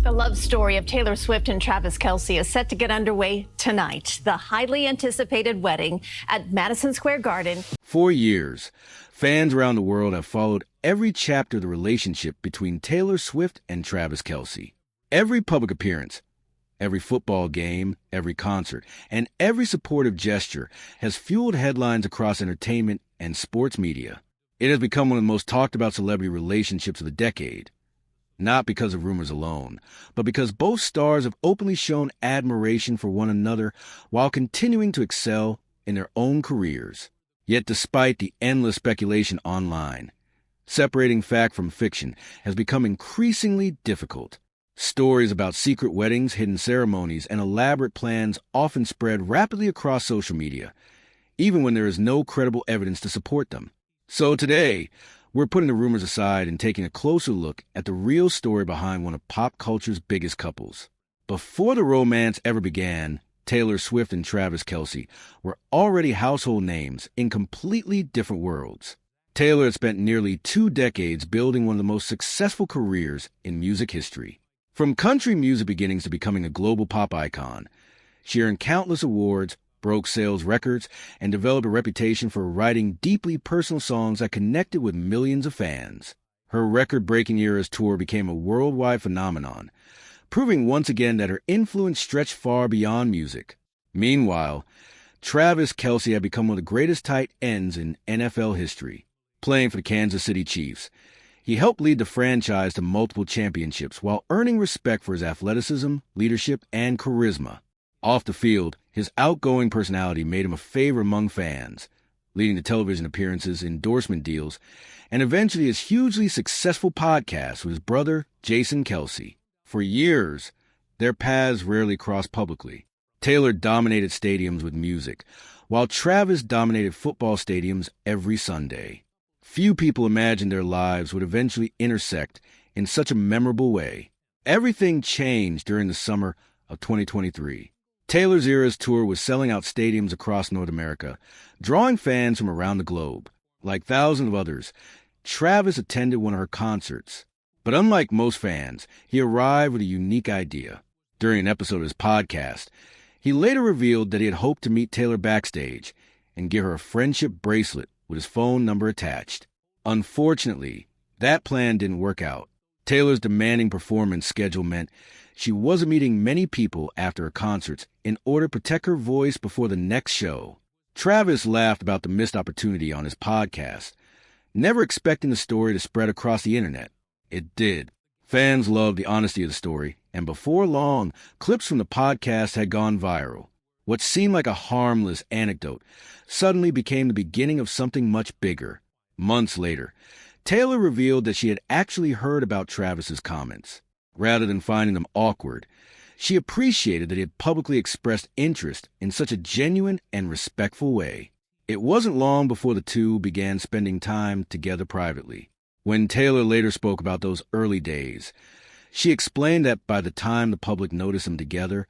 The love story of Taylor Swift and Travis Kelce is set to get underway tonight. The highly anticipated wedding at Madison Square Garden. For years, fans around the world have followed every chapter of the relationship between Taylor Swift and Travis Kelce. Every public appearance, every football game, every concert, and every supportive gesture has fueled headlines across entertainment and sports media. It has become one of the most talked about celebrity relationships of the decade. Not because of rumors alone, but because both stars have openly shown admiration for one another while continuing to excel in their own careers. Yet despite the endless speculation online, separating fact from fiction has become increasingly difficult. Stories about secret weddings, hidden ceremonies, and elaborate plans often spread rapidly across social media, even when there is no credible evidence to support them. So today, we're putting the rumors aside and taking a closer look at the real story behind one of pop culture's biggest couples. Before the romance ever began, Taylor Swift and Travis Kelce were already household names in completely different worlds. Taylor had spent nearly 2 decades building one of the most successful careers in music history. From country music beginnings to becoming a global pop icon, she earned countless awards, broke sales records, and developed a reputation for writing deeply personal songs that connected with millions of fans. Her record-breaking Eras tour became a worldwide phenomenon, proving once again that her influence stretched far beyond music. Meanwhile, Travis Kelce had become one of the greatest tight ends in NFL history. Playing for the Kansas City Chiefs, he helped lead the franchise to multiple championships while earning respect for his athleticism, leadership, and charisma. Off the field, his outgoing personality made him a favorite among fans, leading to television appearances, endorsement deals, and eventually his hugely successful podcast with his brother, Jason Kelce. For years, their paths rarely crossed publicly. Taylor dominated stadiums with music, while Travis dominated football stadiums every Sunday. Few people imagined their lives would eventually intersect in such a memorable way. Everything changed during the summer of 2023. Taylor's Eras tour was selling out stadiums across North America, drawing fans from around the globe. Like thousands of others, Travis attended one of her concerts. But unlike most fans, he arrived with a unique idea. During an episode of his podcast, he later revealed that he had hoped to meet Taylor backstage and give her a friendship bracelet with his phone number attached. Unfortunately, that plan didn't work out. Taylor's demanding performance schedule meant she wasn't meeting many people after her concerts in order to protect her voice before the next show. Travis laughed about the missed opportunity on his podcast, never expecting the story to spread across the internet. It did. Fans loved the honesty of the story, and before long, clips from the podcast had gone viral. What seemed like a harmless anecdote suddenly became the beginning of something much bigger. Months later, Taylor revealed that she had actually heard about Travis's comments. Rather than finding them awkward, she appreciated that he had publicly expressed interest in such a genuine and respectful way. It wasn't long before the two began spending time together privately. When Taylor later spoke about those early days, she explained that by the time the public noticed them together,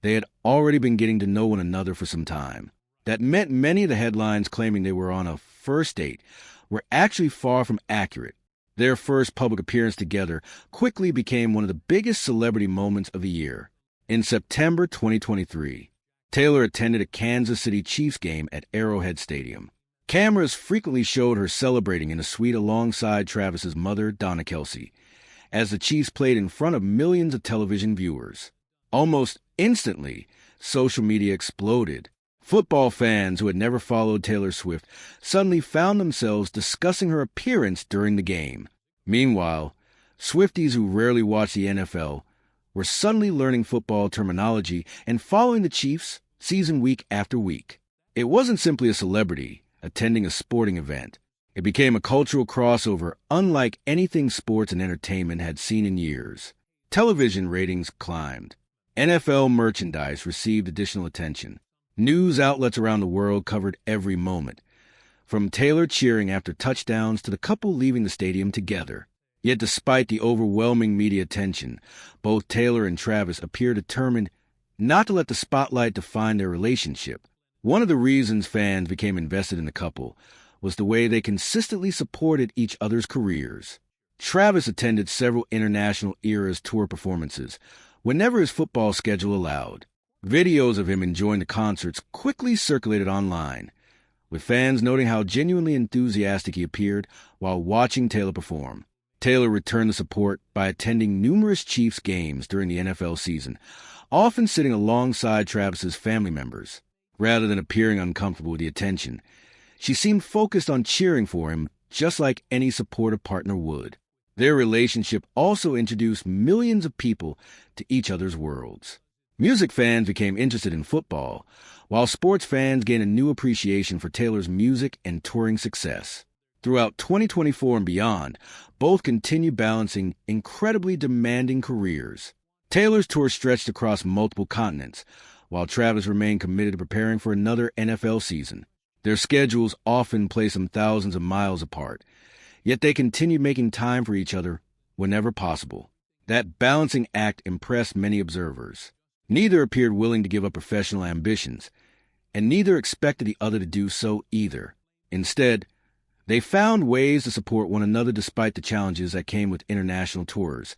they had already been getting to know one another for some time. That meant many of the headlines claiming they were on a first date were actually far from accurate. Their first public appearance together quickly became one of the biggest celebrity moments of the year. In September 2023, Taylor attended a Kansas City Chiefs game at Arrowhead Stadium. Cameras frequently showed her celebrating in a suite alongside Travis's mother, Donna Kelce, as the Chiefs played in front of millions of television viewers. Almost instantly, social media exploded. Football fans who had never followed Taylor Swift suddenly found themselves discussing her appearance during the game. Meanwhile, Swifties who rarely watch the NFL were suddenly learning football terminology and following the Chiefs season week after week. It wasn't simply a celebrity attending a sporting event. It became a cultural crossover unlike anything sports and entertainment had seen in years. Television ratings climbed. NFL merchandise received additional attention. News outlets around the world covered every moment, from Taylor cheering after touchdowns to the couple leaving the stadium together. Yet despite the overwhelming media attention, both Taylor and Travis appear determined not to let the spotlight define their relationship. One of the reasons fans became invested in the couple was the way they consistently supported each other's careers. Travis attended several international Eras tour performances whenever his football schedule allowed. Videos of him enjoying the concerts quickly circulated online, with fans noting how genuinely enthusiastic he appeared while watching Taylor perform. Taylor returned the support by attending numerous Chiefs games during the NFL season, often sitting alongside Travis's family members. Rather than appearing uncomfortable with the attention, she seemed focused on cheering for him just like any supportive partner would. Their relationship also introduced millions of people to each other's worlds. Music fans became interested in football, while sports fans gained a new appreciation for Taylor's music and touring success. Throughout 2024 and beyond, both continued balancing incredibly demanding careers. Taylor's tour stretched across multiple continents, while Travis remained committed to preparing for another NFL season. Their schedules often placed them thousands of miles apart, yet they continued making time for each other whenever possible. That balancing act impressed many observers. Neither appeared willing to give up professional ambitions, and neither expected the other to do so either. Instead, they found ways to support one another despite the challenges that came with international tours,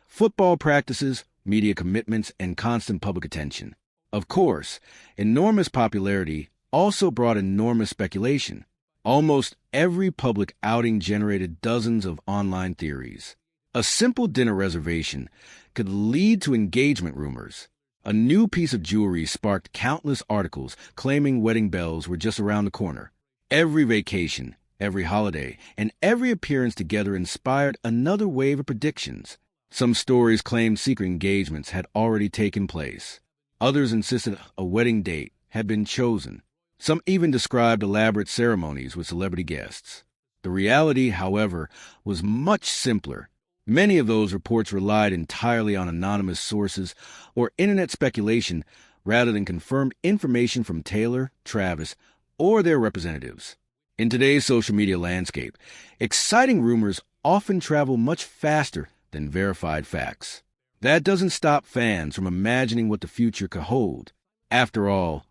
football practices, media commitments, and constant public attention. Of course, enormous popularity also brought enormous speculation. Almost every public outing generated dozens of online theories. A simple dinner reservation could lead to engagement rumors. A new piece of jewelry sparked countless articles claiming wedding bells were just around the corner. Every vacation, every holiday, and every appearance together inspired another wave of predictions. Some stories claimed secret engagements had already taken place. Others insisted a wedding date had been chosen. Some even described elaborate ceremonies with celebrity guests. The reality, however, was much simpler. Many of those reports relied entirely on anonymous sources or internet speculation rather than confirmed information from Taylor, Travis, or their representatives. In today's social media landscape, exciting rumors often travel much faster than verified facts. That doesn't stop fans from imagining what the future could hold. After all,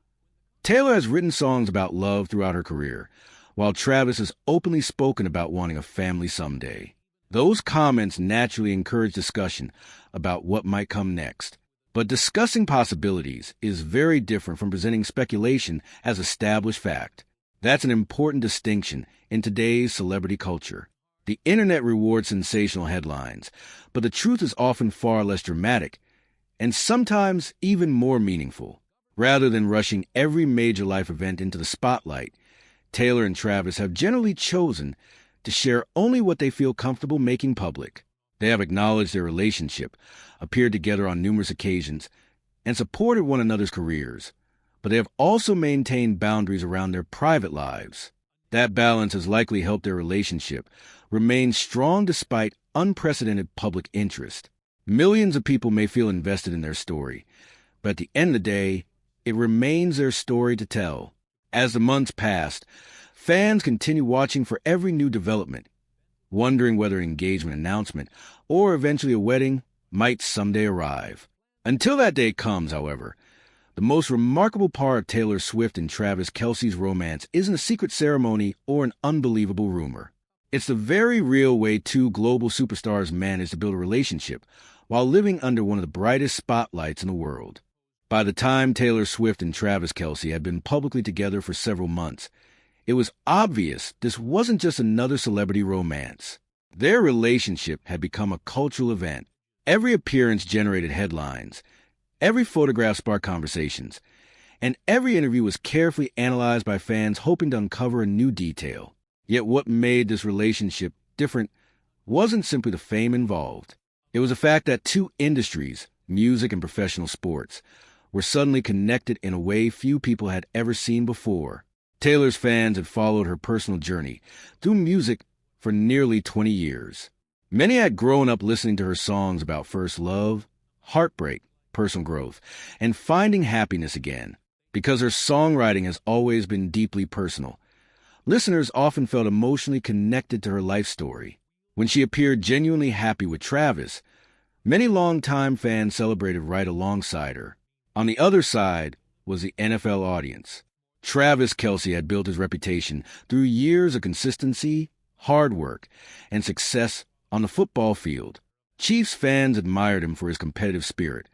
Taylor has written songs about love throughout her career, while Travis has openly spoken about wanting a family someday. Those comments naturally encourage discussion about what might come next. But discussing possibilities is very different from presenting speculation as established fact. That's an important distinction in today's celebrity culture. The internet rewards sensational headlines, but the truth is often far less dramatic and sometimes even more meaningful. Rather than rushing every major life event into the spotlight, Taylor and Travis have generally chosen to share only what they feel comfortable making public. They have acknowledged their relationship, appeared together on numerous occasions, and supported one another's careers, but they have also maintained boundaries around their private lives. That balance has likely helped their relationship remain strong despite unprecedented public interest. Millions of people may feel invested in their story, but at the end of the day, it remains their story to tell. As the months passed, fans continue watching for every new development, wondering whether an engagement announcement or eventually a wedding might someday arrive. Until that day comes, however, the most remarkable part of Taylor Swift and Travis Kelce's romance isn't a secret ceremony or an unbelievable rumor. It's the very real way two global superstars manage to build a relationship while living under one of the brightest spotlights in the world. By the time Taylor Swift and Travis Kelce had been publicly together for several months, it was obvious this wasn't just another celebrity romance. Their relationship had become a cultural event. Every appearance generated headlines, every photograph sparked conversations, and every interview was carefully analyzed by fans hoping to uncover a new detail. Yet what made this relationship different wasn't simply the fame involved. It was the fact that two industries, music and professional sports, were suddenly connected in a way few people had ever seen before. Taylor's fans had followed her personal journey through music for nearly 20 years. Many had grown up listening to her songs about first love, heartbreak, personal growth, and finding happiness again. Because her songwriting has always been deeply personal, listeners often felt emotionally connected to her life story. When she appeared genuinely happy with Travis, many longtime fans celebrated right alongside her. On the other side was the NFL audience. Travis Kelce had built his reputation through years of consistency, hard work, and success On the football field, Chiefs fans admired him for his competitive spirit,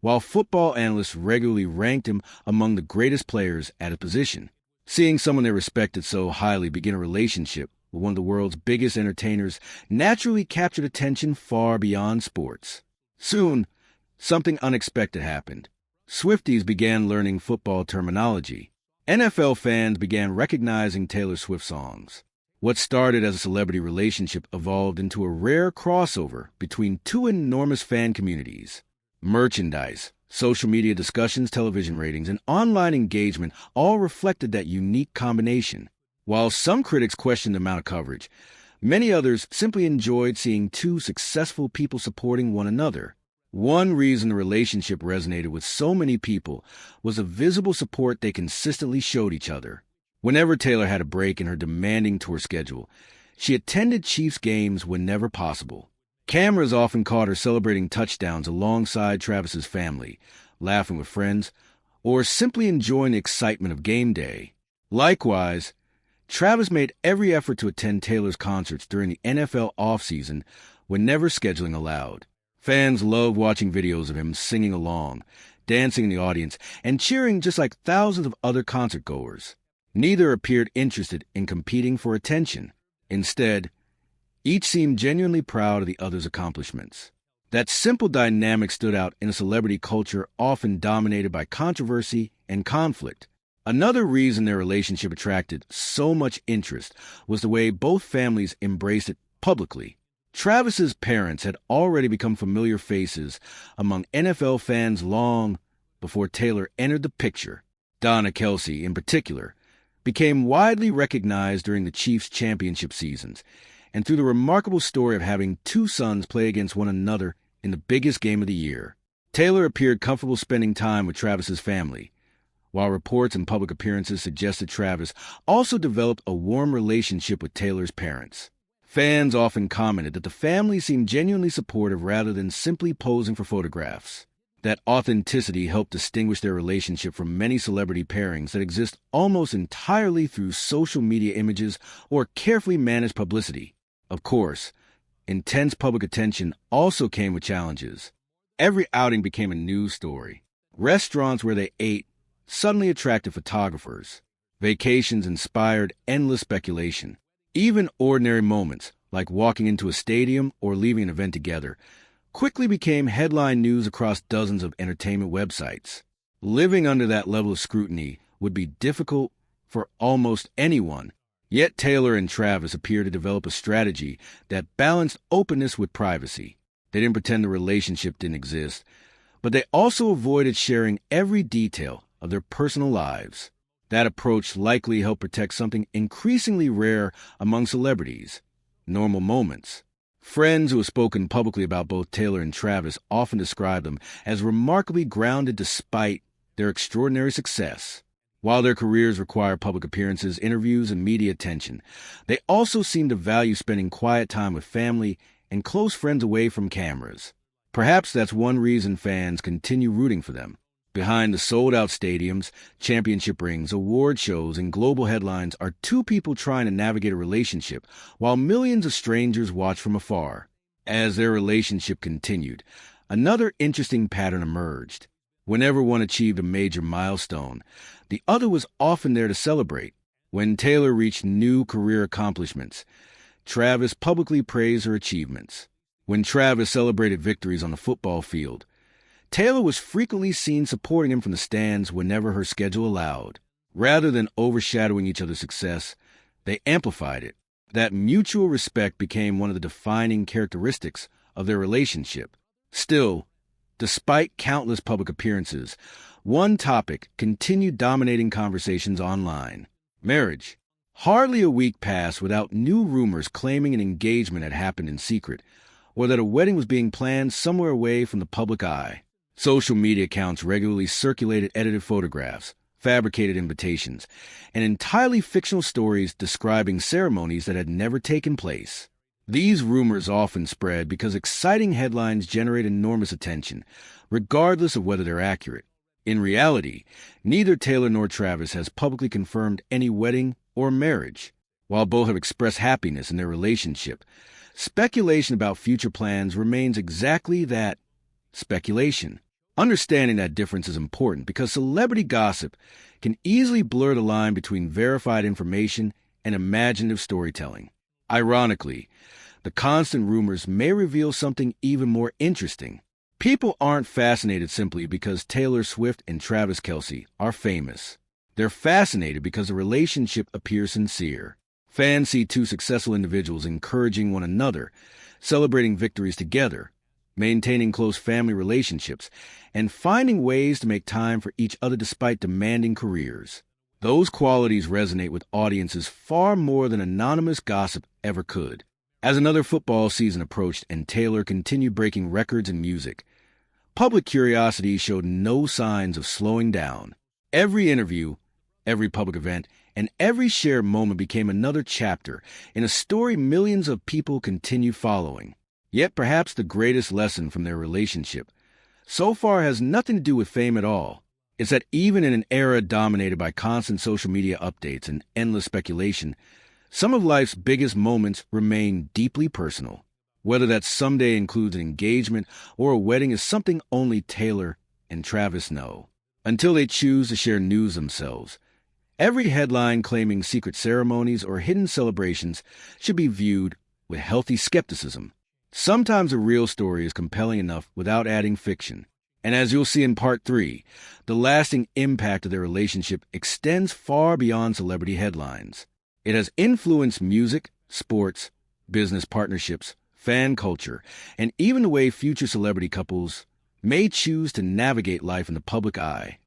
while football analysts regularly ranked him among the greatest players at his position. Seeing someone they respected so highly begin a relationship with one of the world's biggest entertainers naturally captured attention far beyond sports. Soon, something unexpected happened. Swifties began learning football terminology. NFL fans began recognizing Taylor Swift songs. What started as a celebrity relationship evolved into a rare crossover between two enormous fan communities. Merchandise, social media discussions, television ratings, and online engagement all reflected that unique combination. While some critics questioned the amount of coverage, many others simply enjoyed seeing two successful people supporting one another. One reason the relationship resonated with so many people was the visible support they consistently showed each other. Whenever Taylor had a break in her demanding tour schedule, she attended Chiefs games whenever possible. Cameras often caught her celebrating touchdowns alongside Travis's family, laughing with friends, or simply enjoying the excitement of game day. Likewise, Travis made every effort to attend Taylor's concerts during the NFL offseason whenever scheduling allowed. Fans loved watching videos of him singing along, dancing in the audience, and cheering just like thousands of other concertgoers. Neither appeared interested in competing for attention. Instead, each seemed genuinely proud of the other's accomplishments. That simple dynamic stood out in a celebrity culture often dominated by controversy and conflict. Another reason their relationship attracted so much interest was the way both families embraced it publicly. Travis's parents had already become familiar faces among NFL fans long before Taylor entered the picture. Donna Kelce, in particular, became widely recognized during the Chiefs' championship seasons and through the remarkable story of having two sons play against one another in the biggest game of the year. Taylor appeared comfortable spending time with Travis's family, while reports and public appearances suggested Travis also developed a warm relationship with Taylor's parents. Fans often commented that the family seemed genuinely supportive rather than simply posing for photographs. That authenticity helped distinguish their relationship from many celebrity pairings that exist almost entirely through social media images or carefully managed publicity. Of course, intense public attention also came with challenges. Every outing became a news story. Restaurants where they ate suddenly attracted photographers. Vacations inspired endless speculation. Even ordinary moments, like walking into a stadium or leaving an event together, quickly became headline news across dozens of entertainment websites. Living under that level of scrutiny would be difficult for almost anyone. Yet Taylor and Travis appear to develop a strategy that balanced openness with privacy. They didn't pretend the relationship didn't exist, but they also avoided sharing every detail of their personal lives. That approach likely helped protect something increasingly rare among celebrities: normal moments. Friends who have spoken publicly about both Taylor and Travis often describe them as remarkably grounded despite their extraordinary success. While their careers require public appearances, interviews, and media attention, they also seem to value spending quiet time with family and close friends away from cameras. Perhaps that's one reason fans continue rooting for them. Behind the sold-out stadiums, championship rings, award shows, and global headlines are two people trying to navigate a relationship while millions of strangers watch from afar. As their relationship continued, another interesting pattern emerged. Whenever one achieved a major milestone, the other was often there to celebrate. When Taylor reached new career accomplishments, Travis publicly praised her achievements. When Travis celebrated victories on the football field, Taylor was frequently seen supporting him from the stands whenever her schedule allowed. Rather than overshadowing each other's success, they amplified it. That mutual respect became one of the defining characteristics of their relationship. Still, despite countless public appearances, one topic continued dominating conversations online: marriage. Hardly a week passed without new rumors claiming an engagement had happened in secret, or that a wedding was being planned somewhere away from the public eye. Social media accounts regularly circulated edited photographs, fabricated invitations, and entirely fictional stories describing ceremonies that had never taken place. These rumors often spread because exciting headlines generate enormous attention, regardless of whether they're accurate. In reality, neither Taylor nor Travis has publicly confirmed any wedding or marriage. While both have expressed happiness in their relationship, Speculation about future plans remains exactly that, speculation. Understanding that difference is important because celebrity gossip can easily blur the line between verified information and imaginative storytelling. Ironically, the constant rumors may reveal something even more interesting. People aren't fascinated simply because Taylor Swift and Travis Kelce are famous. They're fascinated because the relationship appears sincere. Fans see two successful individuals encouraging one another, celebrating victories together, maintaining close family relationships, and finding ways to make time for each other despite demanding careers. Those qualities resonate with audiences far more than anonymous gossip ever could. As another football season approached and Taylor continued breaking records in music, public curiosity showed no signs of slowing down. Every interview, every public event, and every shared moment became another chapter in a story millions of people continue following. Yet perhaps the greatest lesson from their relationship so far has nothing to do with fame at all. It's that even in an era dominated by constant social media updates and endless speculation, some of life's biggest moments remain deeply personal. Whether that someday includes an engagement or a wedding is something only Taylor and Travis know. Until they choose to share news themselves, every headline claiming secret ceremonies or hidden celebrations should be viewed with healthy skepticism. Sometimes a real story is compelling enough without adding fiction. And as you'll see in part 3, the lasting impact of their relationship extends far beyond celebrity headlines. It has influenced music, sports, business partnerships, fan culture, and even the way future celebrity couples may choose to navigate life in the public eye.